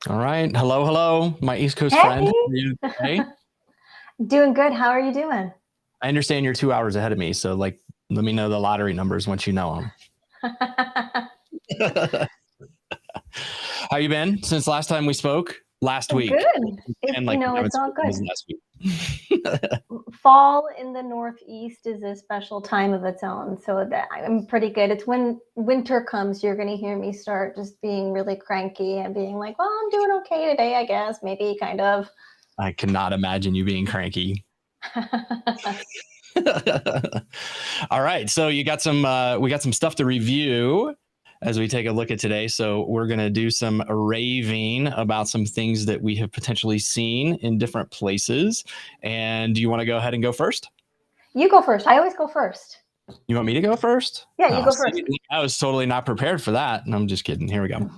All right. Hello, hello, my East Coast friend. Hey, How are you today? doing good. How are you doing? I understand you're 2 hours ahead of me, so let me know the lottery numbers once you know them. How you been since last time we spoke? Last week. Good. It's And you like we know, haven't it's all spoken good. this last week. Fall in the Northeast is a special time of its own, so that I'm pretty good. It's when winter comes, you're going to hear me start just being really cranky and being like, "Well, I'm doing okay today, I guess, maybe, kind of." I cannot imagine you being cranky. All right, so you got some we got some stuff to review as we take a look at today. So we're going to do some raving about some things that we have potentially seen in different places. And do you want to go ahead and go first? You go first. I always go first. You want me to go first? Yeah, you Oh, go see, first. I was totally not prepared for that. I'm just kidding. Here we go.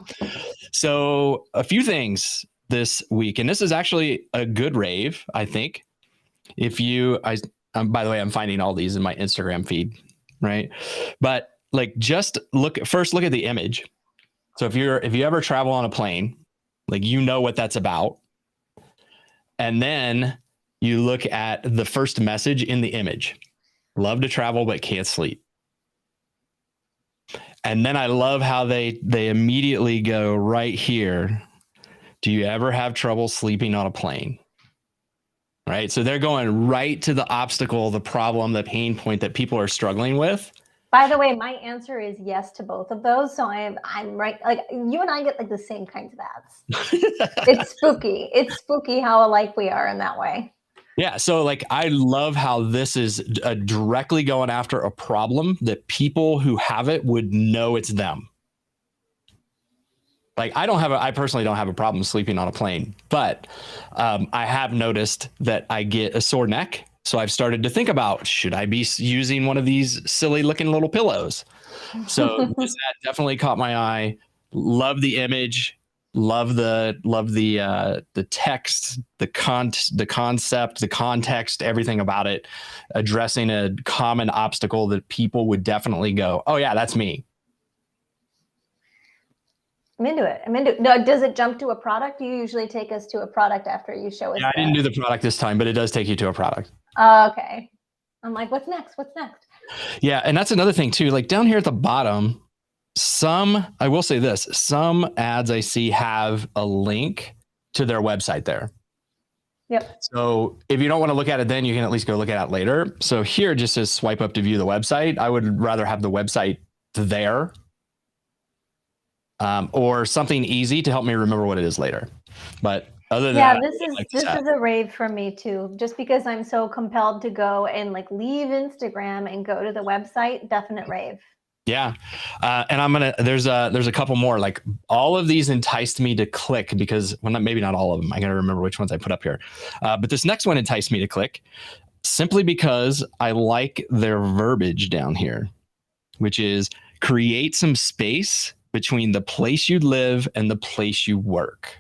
So a few things this week, and this is actually a good rave, I think. If you, by the way, I'm finding all these in my Instagram feed, right? But like, just look at the image. So if you ever travel on a plane, like you know what that's about, and then you look at the first message in the image: love to travel but can't sleep. And then I love how they immediately go right here. Do you ever have trouble sleeping on a plane? Right. So they're going right to the obstacle, the problem, the pain point that people are struggling with. By the way, my answer is yes to both of those. So I'm right. Like you and I get like the same kinds of ads. It's spooky. It's spooky how alike we are in that way. Yeah. So like, I love how this is directly going after a problem that people who have it would know it's them. Like I personally don't have a problem sleeping on a plane, but I have noticed that I get a sore neck. So I've started to think about, should I be using one of these silly looking little pillows? So this ad definitely caught my eye. Love the image. Love the text, the concept, the context, everything about it, addressing a common obstacle that people would definitely go, oh yeah, that's me. I'm into it. No, does it jump to a product? You usually take us to a product after you show us. Yeah, I didn't do the product this time, but it does take you to a product. Okay. I'm like, what's next? Yeah, and that's another thing too. Like down here at the bottom, I will say this, some ads I see have a link to their website there. Yep. So if you don't want to look at it then, you can at least go look at it later. So here it just says swipe up to view the website. I would rather have the website there. Or something easy to help me remember what it is later. But other than that, this is a rave for me too. Just because I'm so compelled to go and like leave Instagram and go to the website, definite rave. Yeah. And there's a couple more. Like all of these enticed me to click because, well, maybe not all of them. I got to remember which ones I put up here. But this next one enticed me to click simply because I like their verbiage down here, which is create some space between the place you live and the place you work.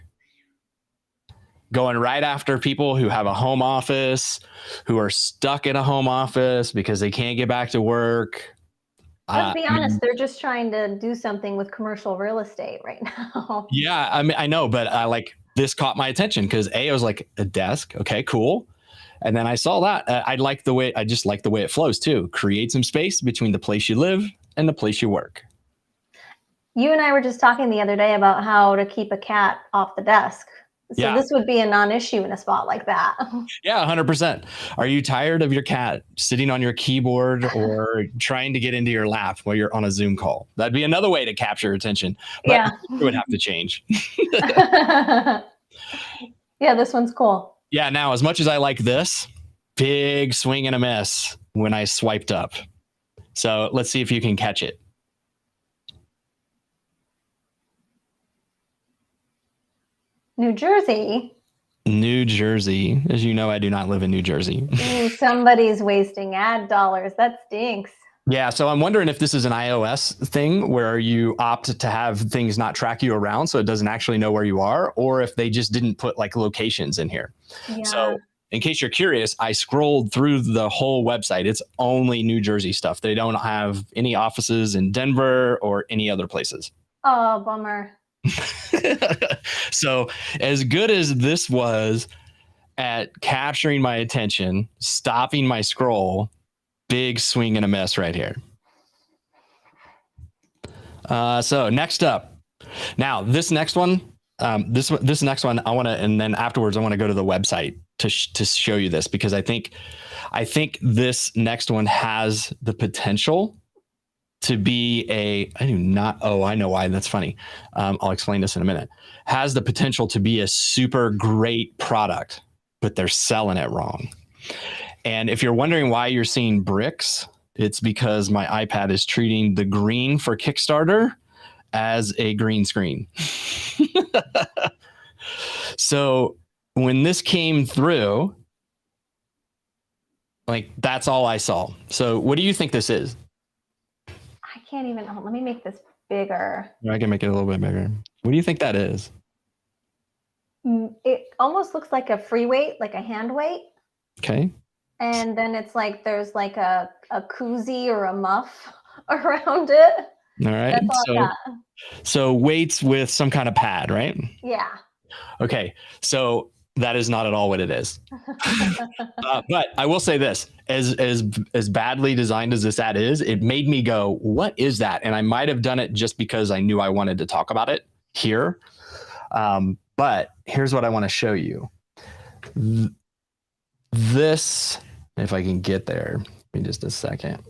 Going right after people who have a home office, who are stuck in a home office because they can't get back to work. Let's be honest, they're just trying to do something with commercial real estate right now. Yeah, I mean, I know, but this caught my attention because I was like, a desk. Okay, cool. And then I saw that. I just like the way it flows too. Create some space between the place you live and the place you work. You and I were just talking the other day about how to keep a cat off the desk. So this would be a non-issue in a spot like that. Yeah, 100%. Are you tired of your cat sitting on your keyboard or trying to get into your lap while you're on a Zoom call? That'd be another way to capture attention. But yeah, it would have to change. Yeah, this one's cool. Yeah, now as much as I like this, big swing and a miss when I swiped up. So let's see if you can catch it. New Jersey. As you know, I do not live in New Jersey. Ooh, somebody's wasting ad dollars. That stinks. Yeah, so I'm wondering if this is an iOS thing where you opt to have things not track you around so it doesn't actually know where you are, or if they just didn't put like locations in here. Yeah. So in case you're curious, I scrolled through the whole website. It's only New Jersey stuff. They don't have any offices in Denver or any other places. Oh, bummer. So as good as this was at capturing my attention, stopping my scroll, big swing and a miss right here. So next up, now this next one, this next one, I want to, and then afterwards I want to go to the website to show you this, because I think this next one has the potential to be I know why, that's funny. I'll explain this in a minute. Has the potential to be a super great product, but they're selling it wrong. And if you're wondering why you're seeing bricks, it's because my iPad is treating the green for Kickstarter as a green screen. So when this came through, like, that's all I saw. So what do you think this is? I can't even, let me make this bigger. I can make it a little bit bigger. What do you think that is? It almost looks like a free weight, like a hand weight. Okay. And then it's like there's like a koozie or a muff around it. All right. That's all I got. So weights with some kind of pad, right? Yeah. Okay. So that is not at all what it is. But I will say this, as badly designed as this ad is, it made me go, what is that? And I might have done it just because I knew I wanted to talk about it here. But here's what I want to show you. This, if I can get there, give me just a second.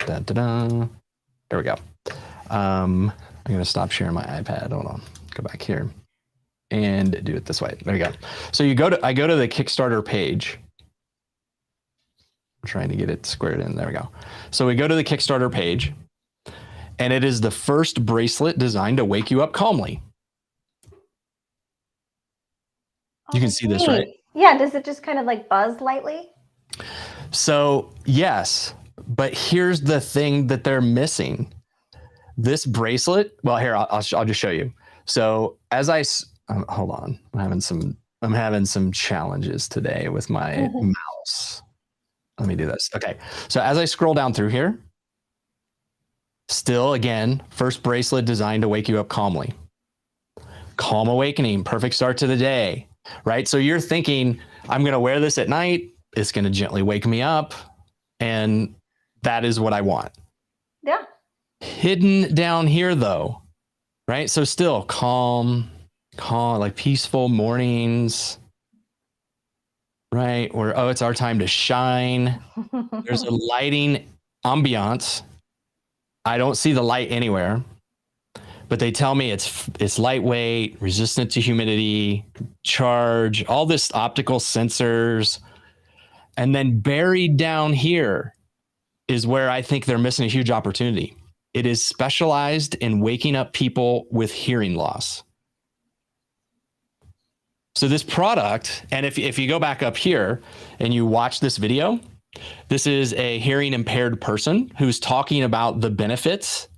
There we go. I'm going to stop sharing my iPad. Hold on. Go back here and do it this way. There you go. So I go to the Kickstarter page. I'm trying to get it squared in. There we go. So we go to the Kickstarter page, and it is the first bracelet designed to wake you up calmly. You can see this, right? Yeah. Does it just kind of like buzz lightly? So yes, but here's the thing that they're missing. This bracelet, well, here, I'll just show you. So as hold on, I'm having some challenges today with my mouse. Let me do this. Okay. So as I scroll down through here, still again, first bracelet designed to wake you up calmly. Calm awakening, perfect start to the day, right? So you're thinking, I'm going to wear this at night. It's going to gently wake me up. And that is what I want. Yeah. Hidden down here though, right? So still calm, like peaceful mornings, right? Or, it's our time to shine. There's a lighting ambiance. I don't see the light anywhere, but they tell me it's lightweight, resistant to humidity, charge, all this optical sensors. And then buried down here is where I think they're missing a huge opportunity. It is specialized in waking up people with hearing loss. So this product, and if you go back up here and you watch this video, this is a hearing impaired person who's talking about the benefits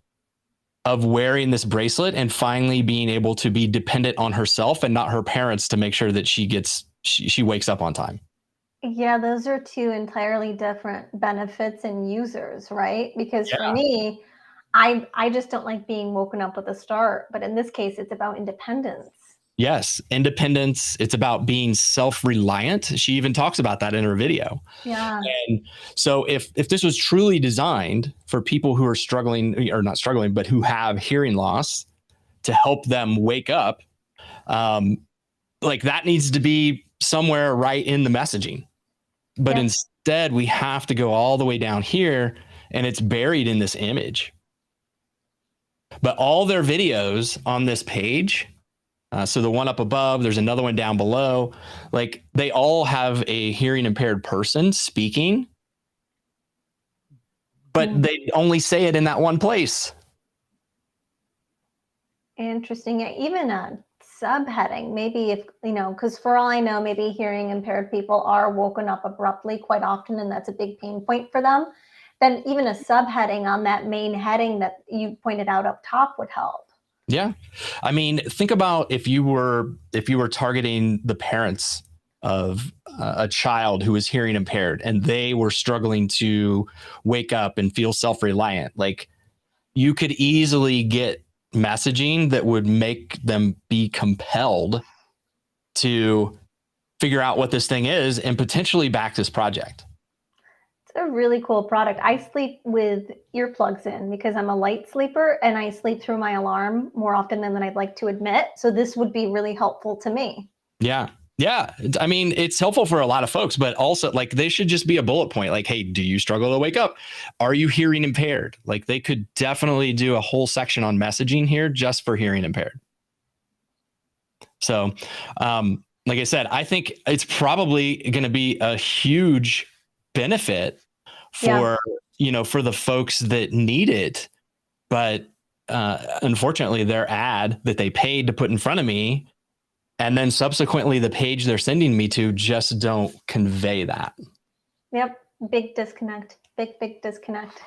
of wearing this bracelet and finally being able to be dependent on herself and not her parents to make sure that she wakes up on time. Yeah, those are two entirely different benefits and users, right? Because for me, I just don't like being woken up with a start. But in this case, it's about independence. Yes, independence. It's about being self-reliant. She even talks about that in her video. Yeah. And so if this was truly designed for people who are struggling, or not struggling, but who have hearing loss, to help them wake up, like that needs to be somewhere right in the messaging. But instead, we have to go all the way down here, and it's buried in this image. But all their videos on this page, so the one up above, there's another one down below, like they all have a hearing impaired person speaking, but they only say it in that one place. Interesting. Even a subheading, maybe if, because for all I know, maybe hearing impaired people are woken up abruptly quite often, and that's a big pain point for them. Then even a subheading on that main heading that you pointed out up top would help. Yeah. I mean, think about if you were targeting the parents of a child who is hearing impaired and they were struggling to wake up and feel self-reliant. Like, you could easily get messaging that would make them be compelled to figure out what this thing is and potentially back this project. It's a really cool product. I sleep with earplugs in because I'm a light sleeper and I sleep through my alarm more often than I'd like to admit. So this would be really helpful to me. Yeah. Yeah. I mean, it's helpful for a lot of folks, but also like they should just be a bullet point. Like, hey, do you struggle to wake up? Are you hearing impaired? Like they could definitely do a whole section on messaging here just for hearing impaired. So, like I said, I think it's probably going to be a huge benefit for, for the folks that need it. But unfortunately, their ad that they paid to put in front of me and then subsequently the page they're sending me to just don't convey that. Yep. Big disconnect. Big disconnect.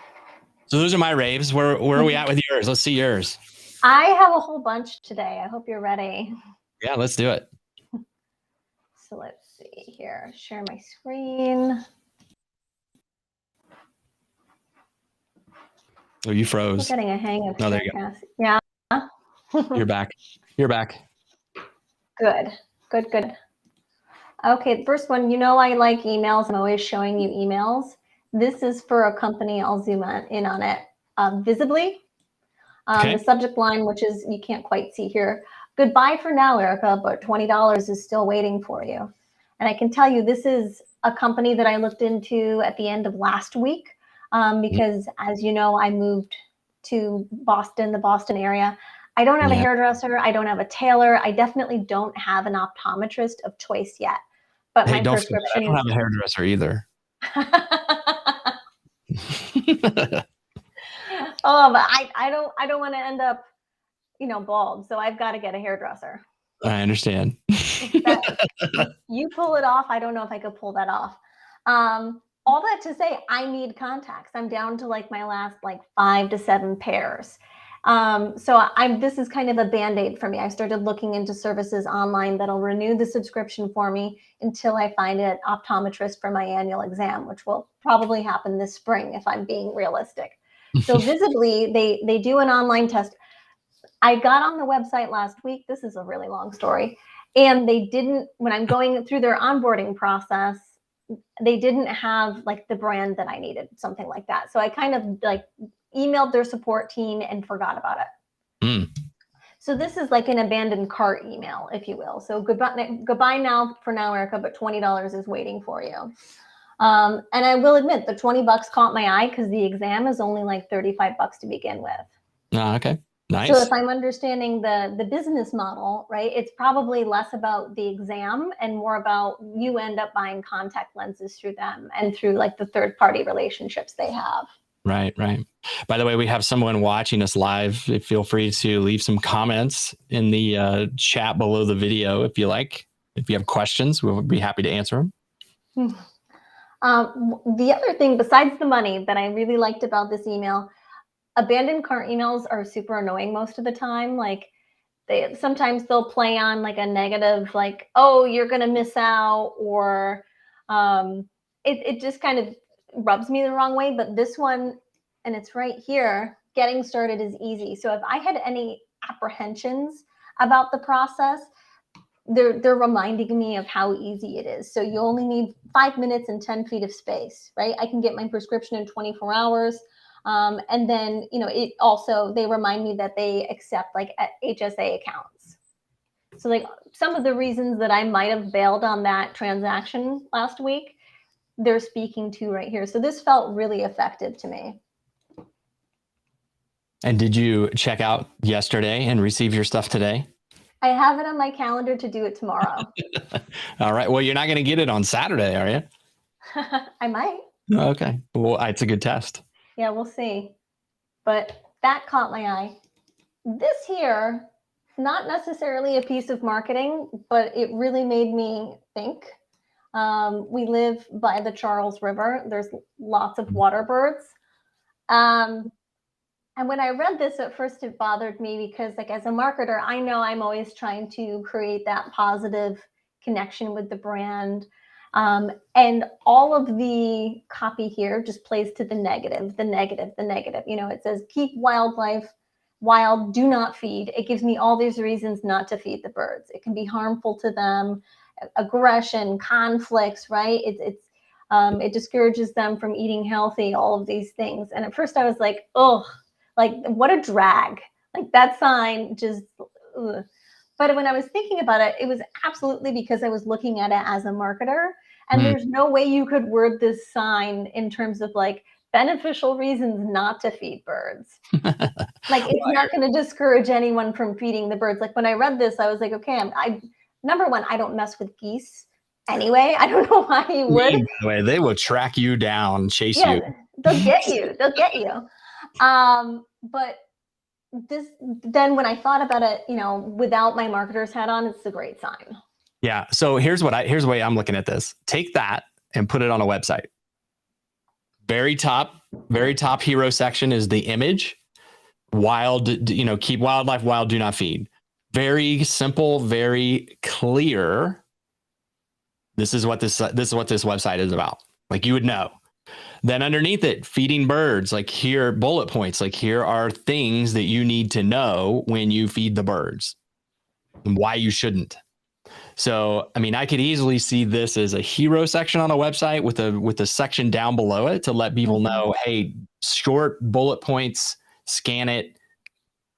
So those are my raves. Where are we at with yours? Let's see yours. I have a whole bunch today. I hope you're ready. Yeah, let's do it. So let's see here. Share my screen. Oh, you froze. I'm getting a hang of Oh, there you go. Yeah. You're back. You're back. Good. Okay, the first one, I like emails. I'm always showing you emails. This is for a company. I'll zoom in on it. Visibly. Okay. The subject line, which is, you can't quite see here. Goodbye for now, Erica, but $20 is still waiting for you. And I can tell you, this is a company that I looked into at the end of last week because, as you know, I moved to Boston, the Boston area. I don't have a hairdresser. I don't have a tailor. I definitely don't have an optometrist of choice yet. But my prescription. I don't have a hairdresser either. Oh, but I don't want to end up, bald. So I've got to get a hairdresser. I understand. You pull it off. I don't know if I could pull that off. All that to say, I need contacts. I'm down to my last 5 to 7 pairs. So this is kind of a Band-Aid for me. I started looking into services online that'll renew the subscription for me until I find an optometrist for my annual exam, which will probably happen this spring if I'm being realistic. So Visibly, they do an online test. I got on the website last week. This is a really long story. And they didn't, when I'm going through their onboarding process, they didn't have the brand that I needed, something like that. So I kind of emailed their support team and forgot about it. So this is an abandoned cart email, if you will. So goodbye now for now, Erica, but $20 is waiting for you. And I will admit the $20 caught my eye because the exam is only $35 to begin with. Okay. Nice. So if I'm understanding the business model, right, it's probably less about the exam and more about you end up buying contact lenses through them and through the third-party relationships they have. Right. By the way, we have someone watching us live. Feel free to leave some comments in the chat below the video if you like. If you have questions, we'll be happy to answer them. The other thing besides the money that I really liked about this email, abandoned cart emails are super annoying most of the time. Sometimes they'll play on a negative, oh, you're going to miss out, or it just kind of rubs me the wrong way. But this one, and it's right here, getting started is easy. So if I had any apprehensions about the process, they're reminding me of how easy it is. So you only need 5 minutes and 10 feet of space, right? I can get my prescription in 24 hours. And then, it also, they remind me that they accept HSA accounts. So some of the reasons that I might have bailed on that transaction last week, they're speaking to right here. So this felt really effective to me. And did you check out yesterday and receive your stuff today? I have it on my calendar to do it tomorrow. All right. Well, you're not going to get it on Saturday, are you? I might. Okay. Well, it's a good test. Yeah, we'll see. But that caught my eye. This here, not necessarily a piece of marketing, but it really made me think. We live by the Charles River. There's lots of water birds. And when I read this at first, it bothered me because as a marketer, I know I'm always trying to create that positive connection with the brand. And all of the copy here just plays to the negative. It says, keep wildlife wild, do not feed. It gives me all these reasons not to feed the birds. It can be harmful to them, aggression, conflicts, right? It discourages them from eating healthy, all of these things. And at first I was like, oh, like what a drag. Like that sign just, ugh. But when I was thinking about it, it was absolutely because I was looking at it as a marketer. And there's no way you could word this sign in terms of like beneficial reasons not to feed birds. Like it's not going to discourage anyone from feeding the birds. Like when I read this, I was like, okay, number one, I don't mess with geese anyway. I don't know why you would. By the way, they will track you down, chase you. They'll get you. They'll get you. But then when I thought about it, without my marketer's hat on, it's a great sign. Yeah. So here's the way I'm looking at this. Take that and put it on a website. Very top hero section is the image. Wild, keep wildlife wild, do not feed. Very simple, very clear. This is what this website is about. Like you would know. Then underneath it, feeding birds, like here, bullet points, like here are things that you need to know when you feed the birds and why you shouldn't. So, I mean, I could easily see this as a hero section on a website with a section down below it to let people know, hey, short bullet points, scan it.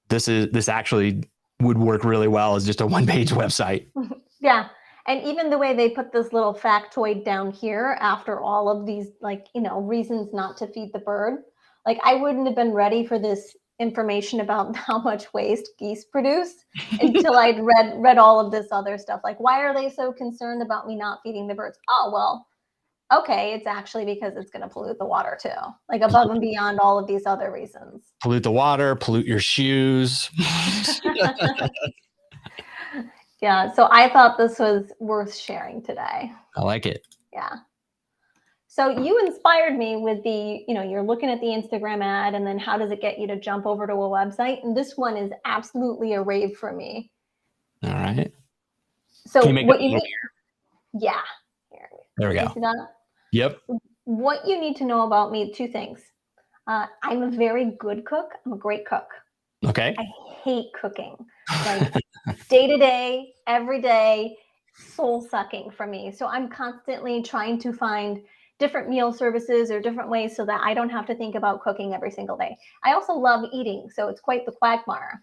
This actually would work really well as just a one-page website. Yeah. And even the way they put this little factoid down here after all of these, reasons not to feed the bird, like I wouldn't have been ready for this information about how much waste geese produce until I'd read all of this other stuff. Like, why are they so concerned about me not feeding the birds? Oh, well, okay, it's actually because it's going to pollute the water too, like above and beyond all of these other reasons. Pollute the water, pollute your shoes. Yeah, so I thought this was worth sharing today. I like it. Yeah. So you inspired me with you're looking at the Instagram ad and then how does it get you to jump over to a website? And this one is absolutely a rave for me. All right. So what you need, yeah. Here. There we go. See that? Yep. What you need to know about me, two things. I'm a very good cook. I'm a great cook. Okay. I hate cooking. Like day to day, every day, soul sucking for me. So I'm constantly trying to find different meal services or different ways so that I don't have to think about cooking every single day. I also love eating, so it's quite the quagmire.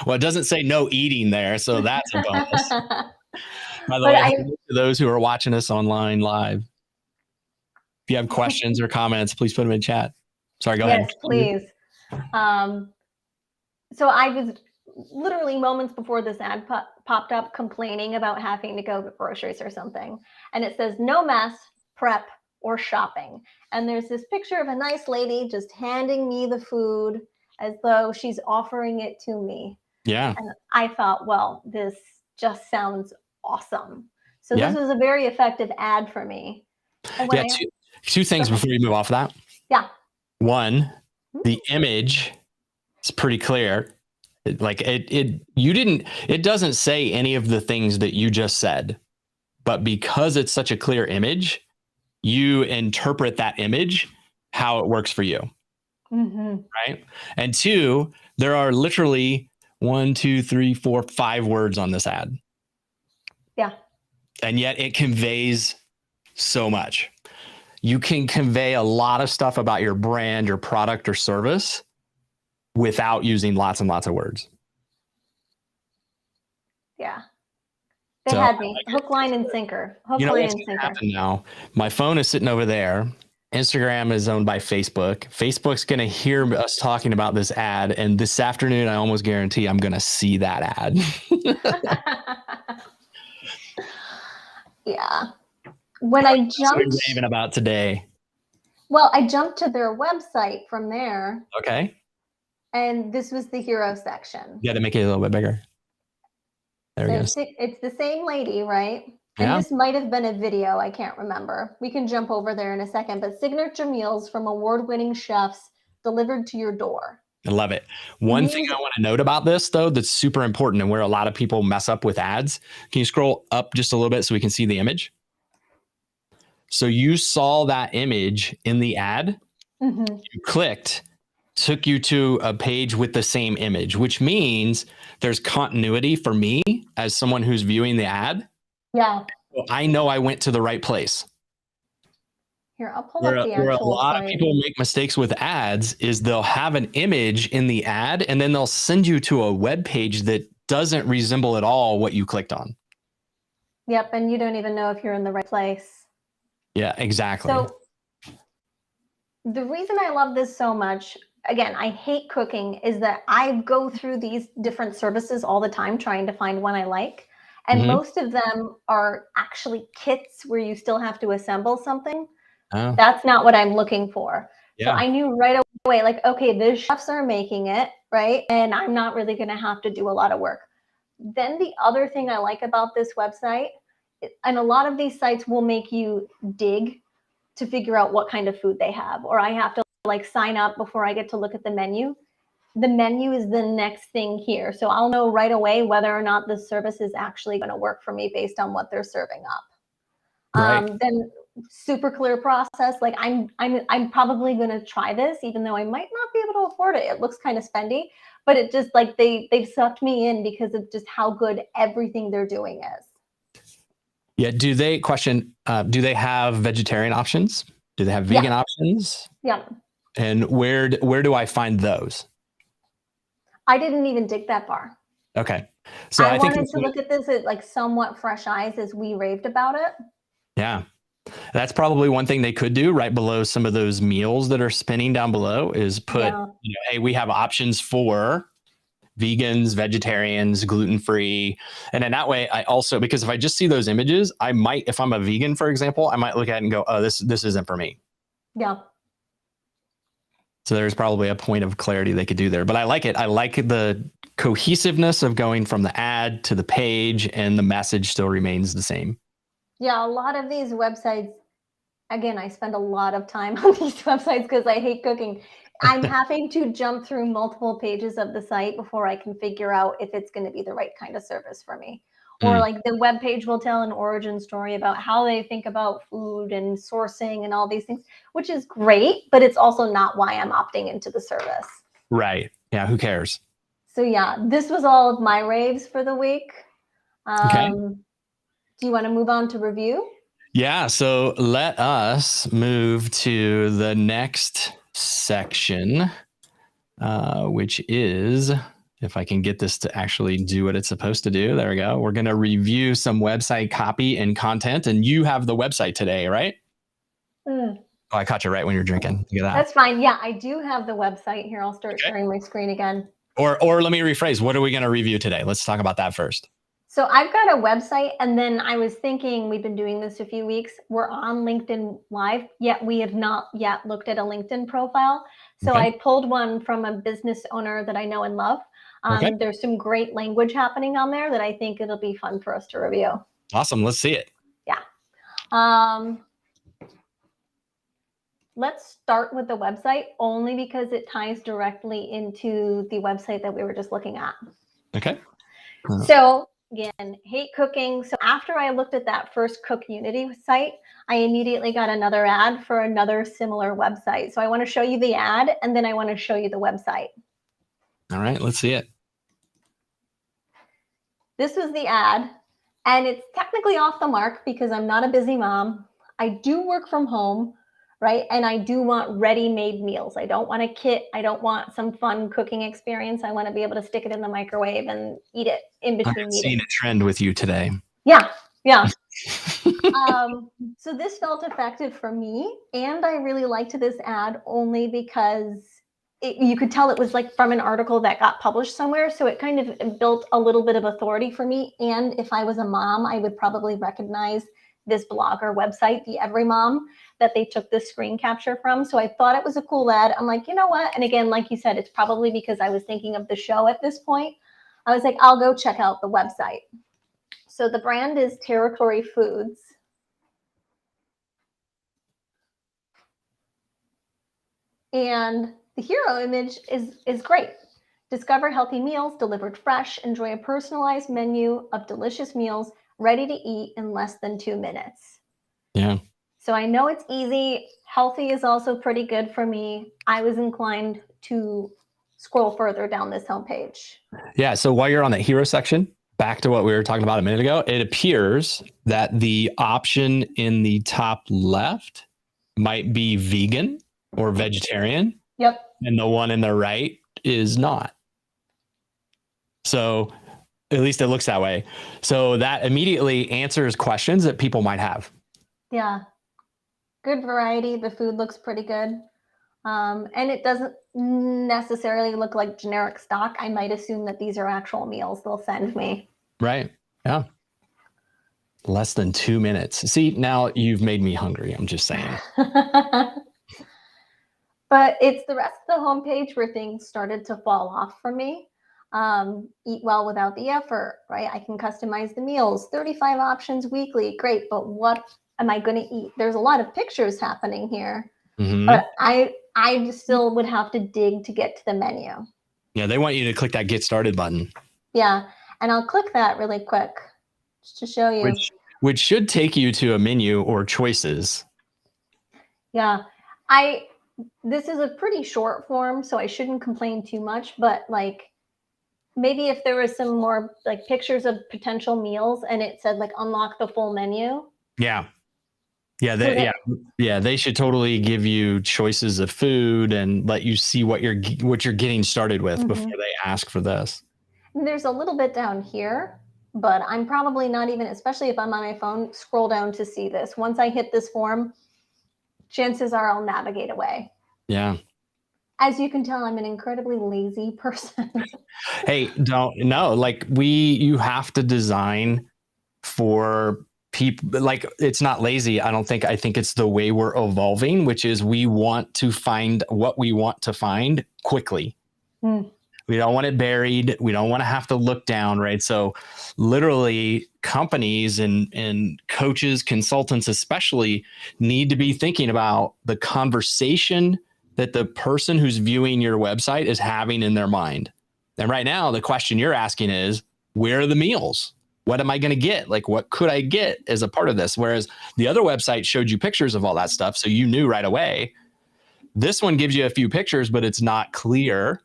Well, it doesn't say no eating there, so that's a bonus. By the way, to those who are watching us online live, if you have questions or comments, please put them in chat. Sorry, go ahead. Yes, please. So I was literally moments before this ad popped up complaining about having to go get groceries or something. And it says no mess, prep, or shopping. And there's this picture of a nice lady just handing me the food as though she's offering it to me. Yeah. And I thought, well, this just sounds awesome. So this was a very effective ad for me. Yeah, two things before you move off of that. Yeah. One, the image is pretty clear. It doesn't say any of the things that you just said, but because it's such a clear image, you interpret that image how it works for you. Right. And two, there are literally 1, 2, 3, 4, 5 words on this ad. Yeah. And yet it conveys so much. You can convey a lot of stuff about your brand, your product or service without using lots and lots of words. Yeah. They had me hook, line, and sinker. Hook, line, and sinker. Now, my phone is sitting over there. Instagram is owned by Facebook. Facebook's going to hear us talking about this ad. And this afternoon, I almost guarantee I'm going to see that ad. Yeah. When I jumped raving about today. Well, I jumped to their website from there. Okay. And this was the hero section. You got to make it a little bit bigger. There we go. It's the same lady, right? And this might have been a video. I can't remember. We can jump over there in a second. But signature meals from award-winning chefs delivered to your door. I love it. One thing I want to note about this, though, that's super important and where a lot of people mess up with ads. Can you scroll up just a little bit so we can see the image? So you saw that image in the ad. You clicked, took you to a page with the same image, which means there's continuity for me as someone who's viewing the ad. Yeah. So I know I went to the right place. Here, I'll pull up the Where a actual lot of site. people make mistakes with ads is they'll have an image in the ad and then they'll send you to a web page that doesn't resemble at all what you clicked on. Yep, and you don't even know if you're in the right place. Yeah, exactly. So the reason I love this so much, again, I hate cooking, is that I go through these different services all the time trying to find one I like. And most of them are actually kits where you still have to assemble something. Oh, That's not what I'm looking for. So yeah. I knew right away, like, okay, the chefs are making it, right? And I'm not really going to have to do a lot of work. Then the other thing I like about this website, and a lot of these sites will make you dig to figure out what kind of food they have, or I have to like sign up before I get to look at the menu. The menu is the next thing here. So I'll know right away whether or not the service is actually going to work for me based on what they're serving up. Right. Then super clear process. Like I'm probably going to try this, even though I might not be able to afford it. It looks kind of spendy, but it just like they've sucked me in because of just how good everything they're doing is. Yeah. Do they have vegetarian options? Do they have vegan options? Yeah. And where do I find those? I didn't even dig that far. Okay. So I I think wanted to look at this at like somewhat fresh eyes as we raved about it. yeah, that's probably one thing they could do right below some of those meals that are spinning down below is put, hey, we have options for vegans, vegetarians, gluten-free. And in that way, I also, because if I just see those images, I might, if I'm a vegan, for example, I might look at it and go, oh, this isn't for me. Yeah. So there's probably a point of clarity they could do there. But I like it. I like the cohesiveness of going from the ad to the page and the message still remains the same. Yeah, a lot of these websites, again, I spend a lot of time on these websites because I hate cooking. I'm having to jump through multiple pages of the site before I can figure out if it's going to be the right kind of service for me. Or like the web page will tell an origin story about how they think about food and sourcing and all these things, which is great, but it's also not why I'm opting into the service. Right. Yeah. Who cares? So yeah, this was all of my raves for the week. Okay. Do you want to move on to review? Yeah. So let us move to the next section, which is, if I can get this to actually do what it's supposed to do. There we go. We're going to review some website copy and content. And you have the website today, right? Oh, I caught you right when you're drinking. Look at that. That's fine. Yeah, I do have the website here. I'll start sharing my screen again. Or let me rephrase. What are we going to review today? Let's talk about that first. So I've got a website, and then I was thinking, we've been doing this a few weeks. We're on LinkedIn Live, yet we have not yet looked at a LinkedIn profile. So I pulled one from a business owner that I know and love. There's some great language happening on there that I think it'll be fun for us to review. Awesome. Let's see it. Yeah. Let's start with the website only because it ties directly into the website that we were just looking at. Okay. So again, hate cooking. So after I looked at that first Cookunity site, I immediately got another ad for another similar website. So I want to show you the ad, and then I want to show you the website. All right, let's see it. This was the ad, and it's technically off the mark because I'm not a busy mom. I do work from home, right? And I do want ready-made meals. I don't want a kit. I don't want some fun cooking experience. I want to be able to stick it in the microwave and eat it in between meetings. I've seen a trend with you today. Yeah. So this felt effective for me, and I really liked this ad only because you could tell it was like from an article that got published somewhere. So it kind of built a little bit of authority for me. And if I was a mom, I would probably recognize this blog or website, the Every Mom, that they took this screen capture from. So I thought it was a cool ad. I'm like, you know what? And again, like you said, it's probably because I was thinking of the show at this point. I was like, I'll go check out the website. So the brand is Territoryfoods. And the hero image is great. Discover healthy meals delivered fresh. Enjoy a personalized menu of delicious meals ready to eat in less than 2 minutes. Yeah. So I know it's easy. Healthy is also pretty good for me. I was inclined to scroll further down this homepage. Yeah. So while you're on the hero section, back to what we were talking about a minute ago, it appears that the option in the top left might be vegan or vegetarian. Yep. And the one in the right is not. So at least it looks that way. So that immediately answers questions that people might have. Yeah. Good variety. The food looks pretty good. And it doesn't necessarily look like generic stock. I might assume that these are actual meals they'll send me. Right. Yeah. Less than 2 minutes. See, now you've made me hungry. I'm just saying. But it's the rest of the homepage where things started to fall off for me. Eat well without the effort, right? I can customize the meals, 35 options weekly. Great. But what am I going to eat? There's a lot of pictures happening here, but I still would have to dig to get to the menu. Yeah. They want you to click that get started button. Yeah. And I'll click that really quick just to show you. Which should take you to a menu or choices. Yeah. This is a pretty short form, so I shouldn't complain too much, but like maybe if there was some more like pictures of potential meals and it said like unlock the full menu. Yeah. Yeah. They should totally give you choices of food and let you see what you're getting started with before they ask for this. And there's a little bit down here, but I'm probably not even, especially if I'm on my phone, scroll down to see this. Once I hit this form, chances are I'll navigate away. Yeah. As you can tell, I'm an incredibly lazy person. Hey, you have to design for people. Like, it's not lazy. I think it's the way we're evolving, which is we want to find what we want to find quickly. We don't want it buried. We don't want to have to look down, right? So literally companies and coaches, consultants especially, need to be thinking about the conversation that the person who's viewing your website is having in their mind. And right now, the question you're asking is, where are the meals? What am I going to get? Like, what could I get as a part of this? Whereas the other website showed you pictures of all that stuff, so you knew right away. This one gives you a few pictures, but it's not clear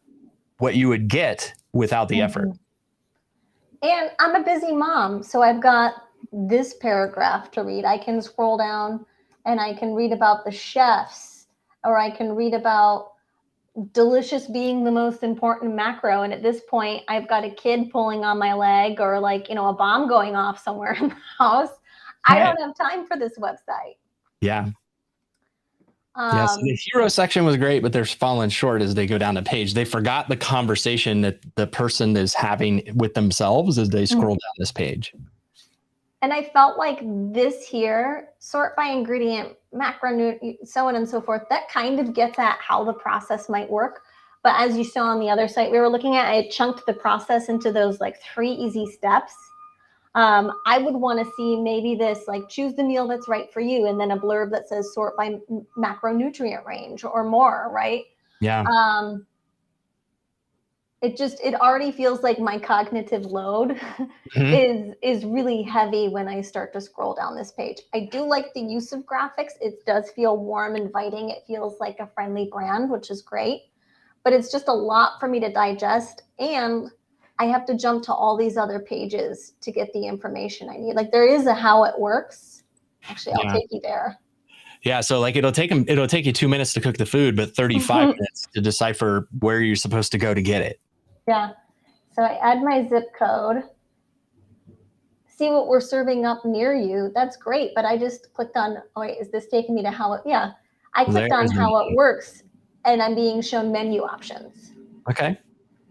what you would get without the effort. And I'm a busy mom, so I've got this paragraph to read. I can scroll down and I can read about the chefs, or I can read about delicious being the most important macro. And at this point, I've got a kid pulling on my leg, or like, a bomb going off somewhere in the house. I don't have time for this website. Yeah. Yes, the hero section was great, but they're falling short as they go down the page. They forgot the conversation that the person is having with themselves as they scroll down this page. And I felt like this here, sort by ingredient, macro, so on and so forth, that kind of gets at how the process might work. But as you saw on the other site we were looking at, I chunked the process into those like 3 easy steps. I would want to see maybe this, like, choose the meal that's right for you, and then a blurb that says sort by macronutrient range or more, right? Yeah. It already feels like my cognitive load is really heavy when I start to scroll down this page. I do like the use of graphics. It does feel warm, inviting. It feels like a friendly brand, which is great, but it's just a lot for me to digest. And I have to jump to all these other pages to get the information I need. Like, there is a how it works. Actually, I'll take you there. Yeah. So like it'll take you 2 minutes to cook the food, but 35 minutes to decipher where you're supposed to go to get it. Yeah. So I add my zip code. See what we're serving up near you. That's great. But I just clicked on, oh wait, is this taking me to how it, yeah. I clicked on how it works, and I'm being shown menu options. Okay.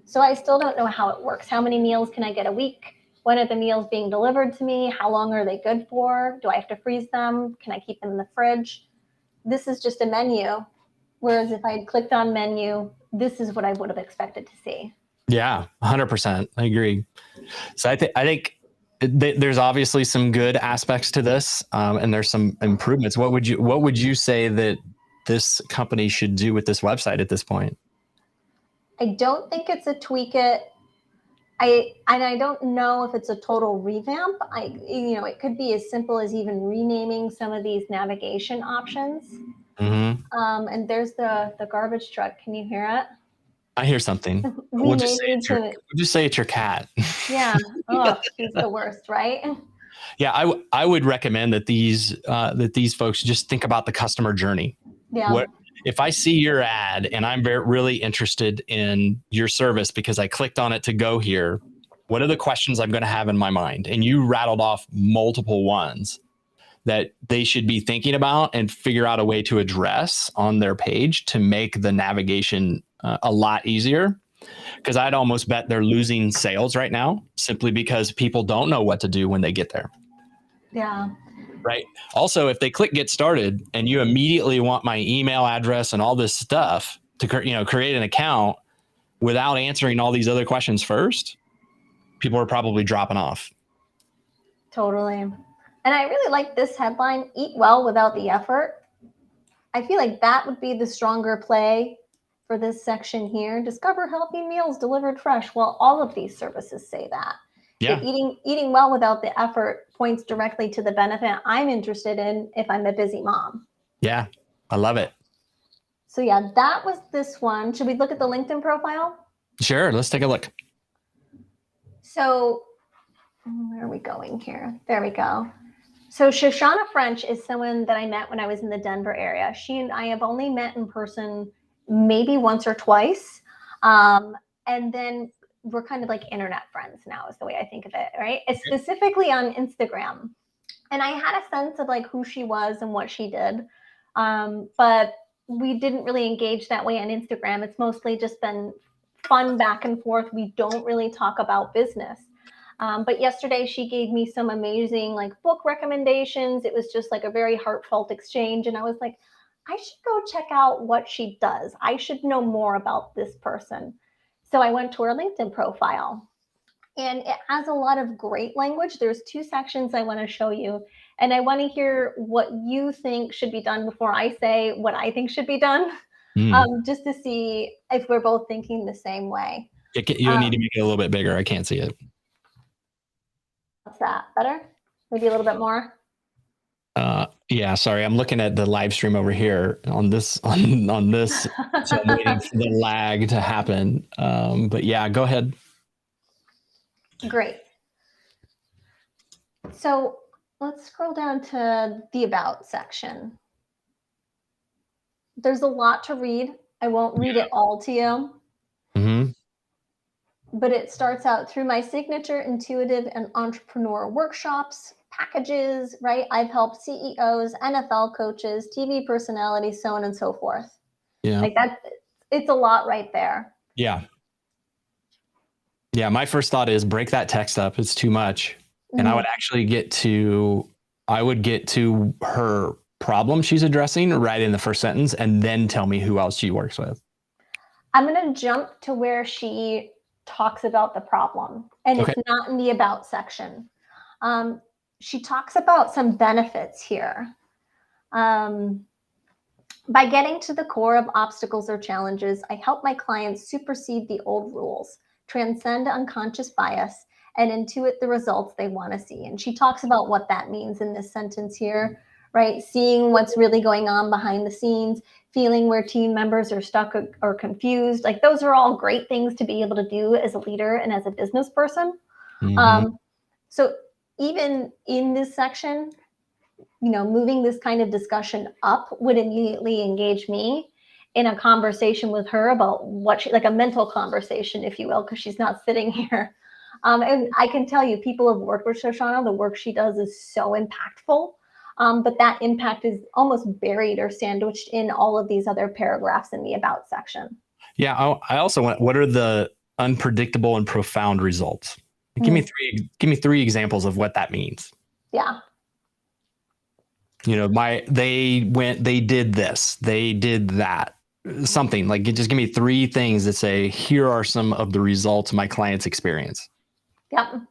So I still don't know how it works. How many meals can I get a week? When are the meals being delivered to me? How long are they good for? Do I have to freeze them? Can I keep them in the fridge? This is just a menu. Whereas if I had clicked on menu, this is what I would have expected to see. Yeah, 100%. I agree. So I think there's obviously some good aspects to this, and there's some improvements. What would you say that this company should do with this website at this point? I don't think it's a tweak it. I don't know if it's a total revamp. It could be as simple as even renaming some of these navigation options. And there's the garbage truck. Can you hear it? I hear something. We may need to. We'll just say it's your cat. Yeah. Oh, she's the worst, right? Yeah, I would recommend that these folks just think about the customer journey. Yeah. What if I see your ad and I'm really interested in your service because I clicked on it to go here? What are the questions I'm going to have in my mind? And you rattled off multiple ones that they should be thinking about and figure out a way to address on their page to make the navigation a lot easier. Because I'd almost bet they're losing sales right now simply because people don't know what to do when they get there. Yeah. Right. Also, if they click get started and you immediately want my email address and all this stuff to create an account without answering all these other questions first, people are probably dropping off. Totally. And I really like this headline, eat well without the effort. I feel like that would be the stronger play for this section here. Discover healthy meals delivered fresh. Well, all of these services say that. Yeah. But eating well without the effort points directly to the benefit I'm interested in if I'm a busy mom. Yeah, I love it. So yeah, that was this one. Should we look at the LinkedIn profile? Sure, let's take a look. So where are we going here? There we go. So Shoshanna French is someone that I met when I was in the Denver area. She and I have only met in person maybe once or twice. And then we're kind of like internet friends now is the way I think of it, right? It's specifically on Instagram. And I had a sense of like who she was and what she did. But we didn't really engage that way on Instagram. It's mostly just been fun back and forth. We don't really talk about business. But yesterday she gave me some amazing like book recommendations. It was just like a very heartfelt exchange. And I was like, I should go check out what she does. I should know more about this person. So I went to her LinkedIn profile and it has a lot of great language. There's 2 sections I want to show you. And I want to hear what you think should be done before I say what I think should be done, just to see if we're both thinking the same way. You need to make it a little bit bigger. I can't see it. What's that? Better? Maybe a little bit more? Yeah, sorry. I'm looking at the live stream over here on this, on this. So I'm waiting for the lag to happen. But yeah, go ahead. Great. So let's scroll down to the About section. There's a lot to read. I won't read it all to you. Mm-hmm. But it starts out through my signature intuitive and entrepreneur workshops, packages, right? I've helped CEOs, NFL coaches, TV personalities, so on and so forth. Yeah. Like that, it's a lot right there. Yeah. Yeah. My first thought is break that text up. It's too much. And I would actually get to her problem she's addressing right in the first sentence and then tell me who else she works with. I'm going to jump to where she talks about the problem, and it's not in the About section. She talks about some benefits here. By getting to the core of obstacles or challenges, I help my clients supersede the old rules, transcend unconscious bias, and intuit the results they want to see. And she talks about what that means in this sentence here, right? Seeing what's really going on behind the scenes, feeling where team members are stuck or confused. Like those are all great things to be able to do as a leader and as a business person. Mm-hmm. So even in this section, moving this kind of discussion up would immediately engage me in a conversation with her about what like a mental conversation, if you will, because she's not sitting here. And I can tell you, people have worked with Shoshanna. The work she does is so impactful. But that impact is almost buried or sandwiched in all of these other paragraphs in the About section. Yeah, I also want, what are the unpredictable and profound results? Give me three examples of what that means. Yeah. They did this, they did that, something like, just give me 3 things that say, here are some of the results my clients experience. Yep.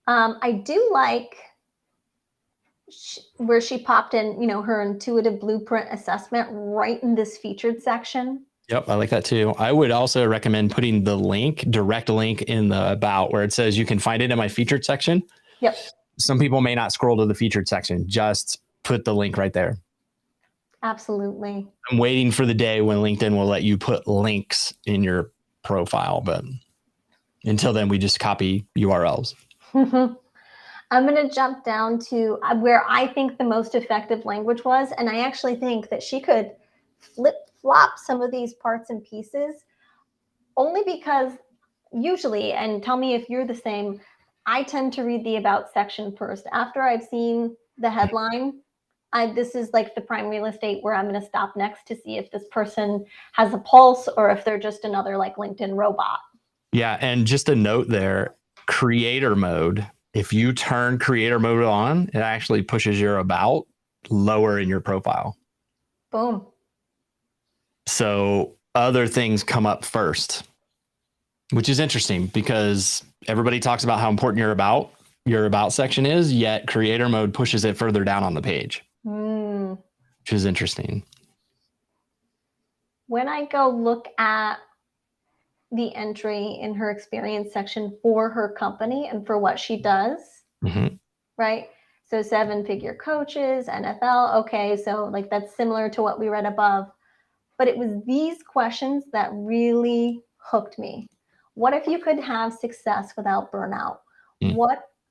I do like where she popped in, her intuitive blueprint assessment right in this featured section. Yep, I like that too. I would also recommend putting the direct link in the About where it says you can find it in my featured section. Yep. Some people may not scroll to the featured section. Just put the link right there. Absolutely. I'm waiting for the day when LinkedIn will let you put links in your profile, but until then, we just copy URLs. I'm going to jump down to where I think the most effective language was. And I actually think that she could flip flop some of these parts and pieces, only because usually, and tell me if you're the same, I tend to read the about section first. After I've seen the headline, this is like the prime real estate where I'm going to stop next to see if this person has a pulse or if they're just another like LinkedIn robot. Yeah. And just a note there, creator mode. If you turn creator mode on, it actually pushes your about lower in your profile. Boom. So other things come up first, which is interesting because everybody talks about how important your about section is, yet creator mode pushes it further down on the page, which is interesting. When I go look at the entry in her experience section for her company and for what she does, right? So 7-figure coaches, NFL. Okay, so like that's similar to what we read above. But it was these questions that really hooked me. What if you could have success without burnout?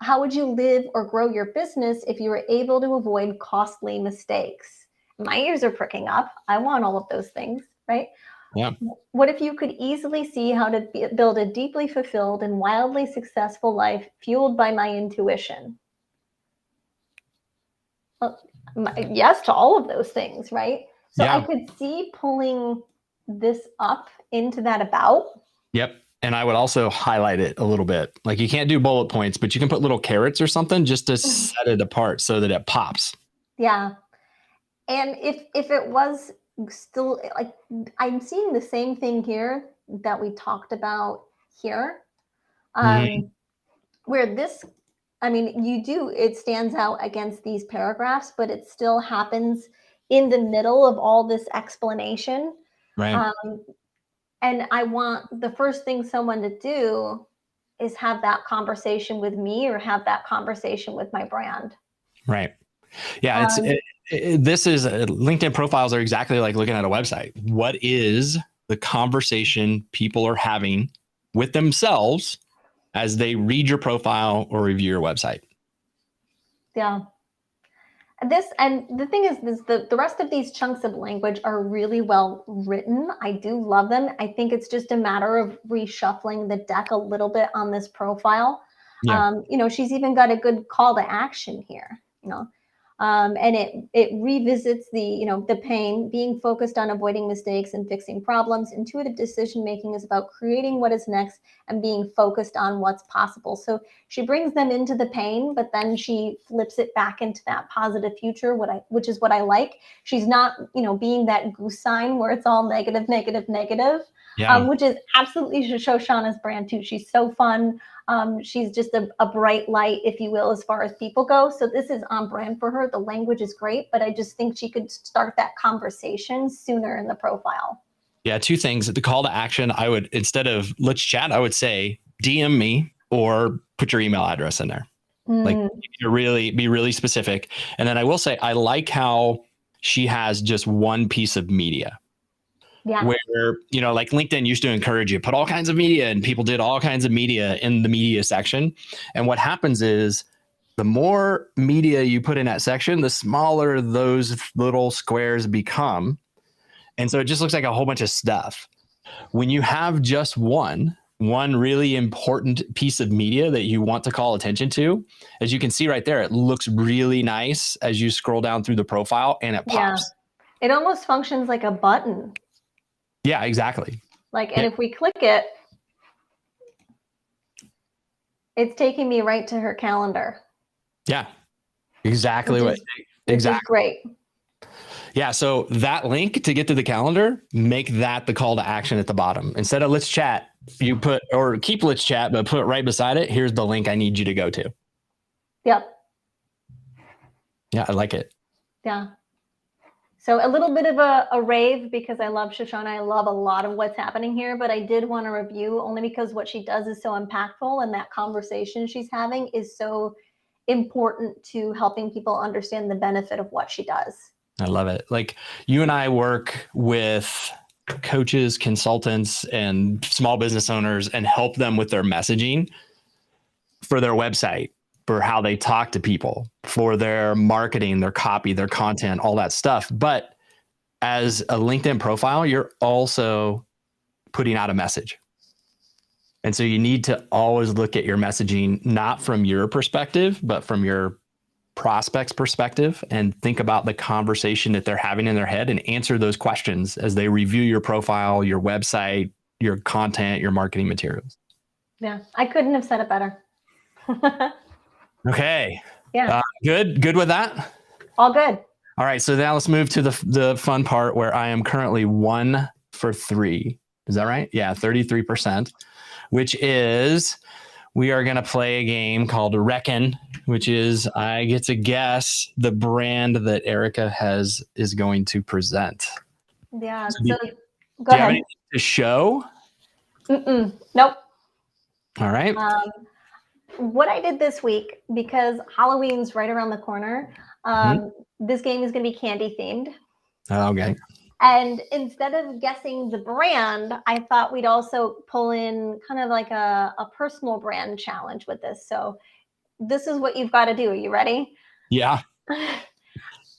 How would you live or grow your business if you were able to avoid costly mistakes? My ears are pricking up. I want all of those things, right? Yeah. What if you could easily see how to build a deeply fulfilled and wildly successful life fueled by my intuition? Well, yes to all of those things, right? So yeah. I could see pulling this up into that about. Yep. And I would also highlight it a little bit. Like you can't do bullet points, but you can put little carrots or something just to set it apart so that it pops. Yeah. And if it was still like, I'm seeing the same thing here that we talked about here, where this, I mean, it stands out against these paragraphs, but it still happens in the middle of all this explanation. Right. And I want the first thing someone to do is have that conversation with me or have that conversation with my brand. Right. Yeah. This is LinkedIn profiles are exactly like looking at a website. What is the conversation people are having with themselves as they read your profile or review your website? Yeah. And the thing is, the rest of these chunks of language are really well written. I do love them. I think it's just a matter of reshuffling the deck a little bit on this profile. Yeah. She's even got a good call to action here, and it revisits the pain. Being focused on avoiding mistakes and fixing problems. Intuitive decision making is about creating what is next and being focused on what's possible. So she brings them into the pain, but then she flips it back into that positive future, which is what I like. She's not, being that goose sign where it's all negative, negative, negative, which is absolutely Shoshanna's brand too. She's so fun. She's just a bright light, if you will, as far as people go. So this is on brand for her. The language is great, but I just think she could start that conversation sooner in the profile. Yeah, two things. The call to action, I would, instead of let's chat, I would say DM me or put your email address in there. Like be really specific. And then I will say, I like how she has just one piece of media. Yeah. Where, like LinkedIn used to encourage you, put all kinds of media, and people did all kinds of media in the media section. And what happens is the more media you put in that section, the smaller those little squares become. And so it just looks like a whole bunch of stuff. When you have just one really important piece of media that you want to call attention to, as you can see right there, it looks really nice as you scroll down through the profile and it pops. Yeah. It almost functions like a button. Yeah, exactly. And if we click it, it's taking me right to her calendar. Yeah, exactly. Which is great. Yeah, so that link to get to the calendar, make that the call to action at the bottom. Instead of let's chat, you put, or keep let's chat, but put right beside it, here's the link I need you to go to. Yep. Yeah, I like it. Yeah. So a little bit of a rave because I love Shoshanna. I love a lot of what's happening here, but I did want to review only because what she does is so impactful and that conversation she's having is so important to helping people understand the benefit of what she does. I love it. Like you and I work with coaches, consultants, and small business owners and help them with their messaging for their website, for how they talk to people, for their marketing, their copy, their content, all that stuff. But as a LinkedIn profile, you're also putting out a message. And so you need to always look at your messaging, not from your perspective, but from your prospect's perspective, and think about the conversation that they're having in their head and answer those questions as they review your profile, your website, your content, your marketing materials. Yeah, I couldn't have said it better. Okay. Yeah. Good with that? All good. All right. So now let's move to the fun part where I am currently 1 for 3. Is that right? Yeah, 33%, which is we are going to play a game called Reckon, which is I get to guess the brand that Erica is going to present. Yeah. So So go do you ahead. have anything to show? Nope. All right. What I did this week, because Halloween's right around the corner, this game is going to be candy themed. Okay. And instead of guessing the brand, I thought we'd also pull in kind of like a personal brand challenge with this. So this is what you've got to do. Are you ready? Yeah.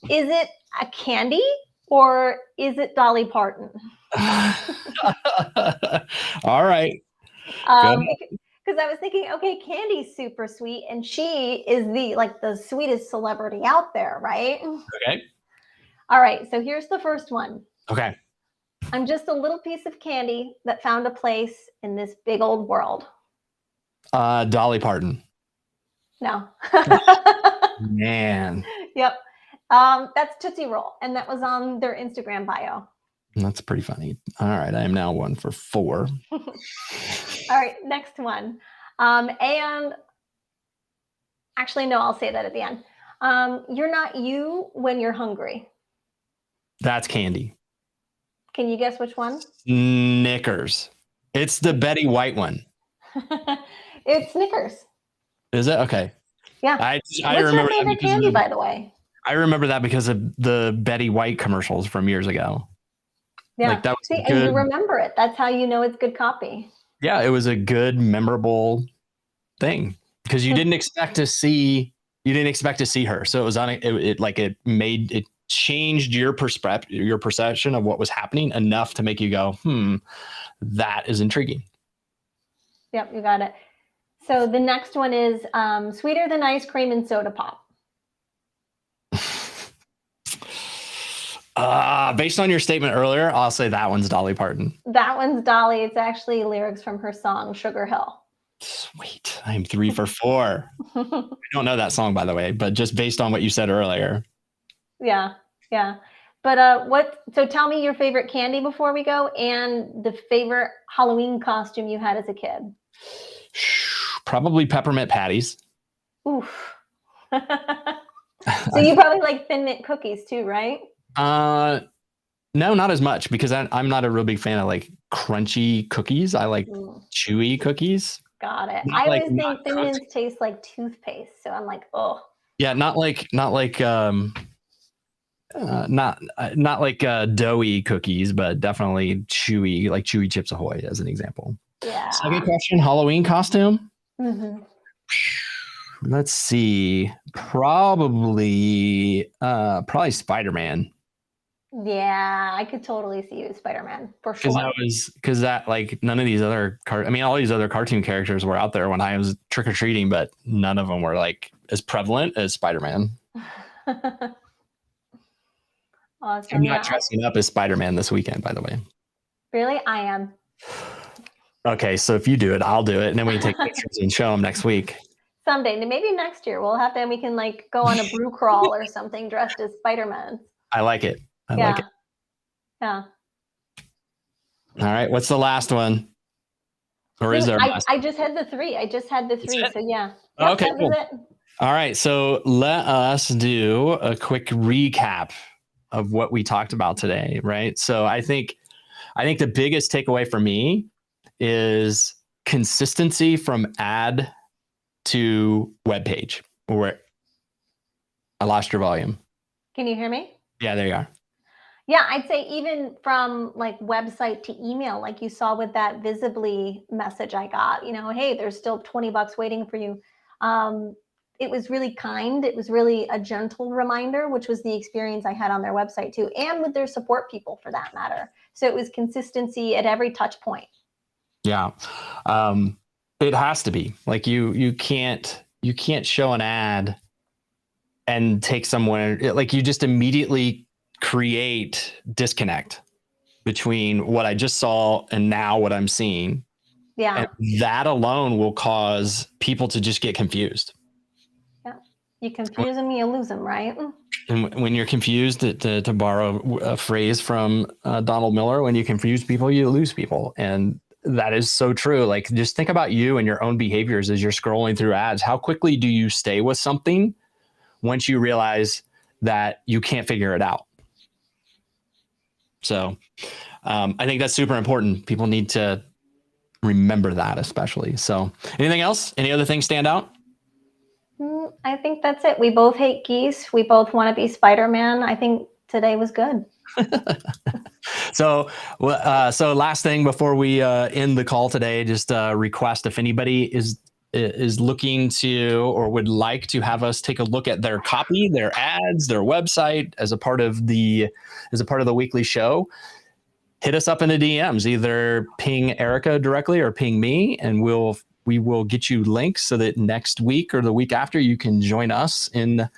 Is it a candy or is it Dolly Parton? All right. Because I was thinking, okay, Candy's super sweet, and she is the sweetest celebrity out there, right? Okay. All right, so here's the first one. Okay. I'm just a little piece of candy that found a place in this big old world. Dolly Parton. No. Man. Yep. That's Tootsie Roll, and that was on their Instagram bio. That's pretty funny. All right, I am now 1 for 4. All right, next one. And actually, no, I'll say that at the end. You're not you when you're hungry. That's candy. Can you guess which one? Snickers. It's the Betty White one. It's Snickers. Is it? Okay. Yeah. I What's remember your favorite candy, by the way? I remember that because of the Betty White commercials from years ago. Yeah. Like that was See, good. and you remember it. That's how you know it's good copy. Yeah, it was a good, memorable thing because you didn't expect to see her. So it was on it changed your perception of what was happening enough to make you go, that is intriguing. Yep, you got it. So the next one is sweeter than ice cream and soda pop. Based on your statement earlier, I'll say that one's Dolly Parton. That one's Dolly. It's actually lyrics from her song Sugar Hill. Sweet. I'm 3 for 4. I don't know that song, by the way, but just based on what you said earlier. Yeah. But so tell me your favorite candy before we go, and the favorite Halloween costume you had as a kid. Probably peppermint patties. Oof. So you probably like Thin Mint cookies too, right? No, not as much because I'm not a real big fan of like crunchy cookies. I like chewy cookies. Got it. I always think Thin Mints taste like toothpaste, so I'm like, oh. Yeah, not like doughy cookies, but definitely chewy, like Chewy Chips Ahoy as an example. Yeah. Second question, Halloween costume. Mm-hmm. Let's see. Probably Spider-Man. Yeah, I could totally see you as Spider-Man for sure. Because that like none of these other all these other cartoon characters were out there when I was trick-or-treating, but none of them were like as prevalent as Spider-Man. Awesome. I'm not dressing up as Spider-Man this weekend, by the way. Really? I am. Okay, so if you do it, I'll do it, and then we can take pictures and show them next week. Someday, maybe next year, we'll have to. We can like go on a brew crawl or something dressed as Spider-Man. I like it. I like it. Yeah. All right. What's the last one? Or is there? I just had the 3. So yeah. Yep, okay. Cool. All right. So let us do a quick recap of what we talked about today. Right. So I think the biggest takeaway for me is consistency from ad to web page. Or I lost your volume. Can you hear me? Yeah, there you are. Yeah, I'd say even from like website to email, like you saw with that Visibly message I got, hey, there's still $20 waiting for you. It was really kind. It was really a gentle reminder, which was the experience I had on their website too, and with their support people for that matter. So it was consistency at every touch point. Yeah. It has to be like you can't show an ad and take someone, like you just immediately create disconnect between what I just saw and now what I'm seeing. Yeah. And that alone will cause people to just get confused. Yeah. You confuse them, you lose them, right? And when you're confused, to borrow a phrase from Donald Miller, when you confuse people, you lose people. And that is so true. Like, just think about you and your own behaviors as you're scrolling through ads. How quickly do you stay with something once you realize that you can't figure it out? So I think that's super important. People need to remember that, especially. So anything else? Any other things stand out? I think that's it. We both hate geese. We both want to be Spider-Man. I think today was good. So last thing before we end the call today, just request if anybody is looking to or would like to have us take a look at their copy, their ads, their website as a part of the weekly show. Hit us up in the DMs. Either ping Erica directly or ping me, and we will get you links so that next week or the week after you can join us in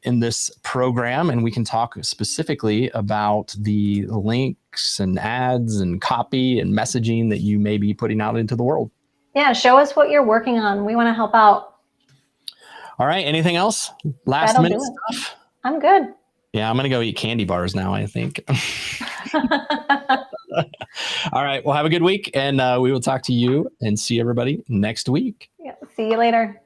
this program, and we can talk specifically about the links and ads and copy and messaging that you may be putting out into the world. Yeah, show us what you're working on. We want to help out. All right. Anything else? Last minute stuff? I'm good. Yeah, I'm going to go eat candy bars now, I think. All right. Well, have a good week, and we will talk to you and see everybody next week. Yeah, see you later.